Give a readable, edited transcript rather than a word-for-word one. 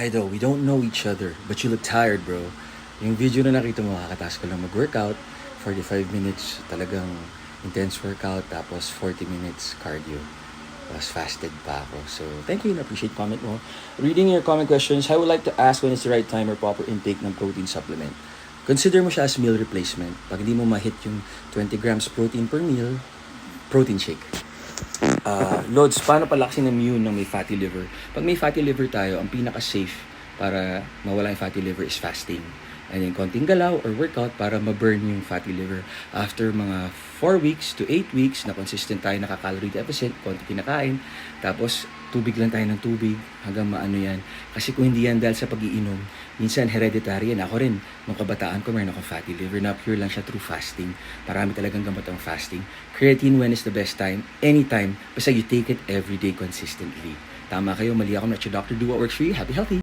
Idol, we don't know each other, but you look tired, bro. Yung video na nakita mo, kakataas ko lang mag-workout. 45 minutes, talagang intense workout. Tapos 40 minutes cardio. Tapos fasted pa ako. So, thank you. Na-appreciate comment mo. Reading your comment questions, I would like to ask when is the right time or proper intake ng protein supplement. Consider mo siya as meal replacement. Pag hindi mo ma-hit yung 20 grams protein per meal, protein shake. Lods, paano palakasin ng immune ng may fatty liver? Pag may fatty liver tayo, ang pinaka-safe para mawala yung fatty liver is fasting. And then konting galaw or workout para ma-burn yung fatty liver. After mga 4 weeks to 8 weeks na consistent tayo naka-calorie deficit, konti kinakain, tapos tubig lang tayo ng tubig hanggang maano yan. Kasi kung hindi yan dahil sa pag-iinom, minsan hereditary yan. Ako rin, nung kabataan ko, meron akong fatty liver na pure lang siya through fasting. Marami talagang gamot ang fasting. Creatine when is the best time? Anytime. Basta you take it every day consistently. Tama kayo, mali ako, not your doctor. Do what works for you. Happy, healthy.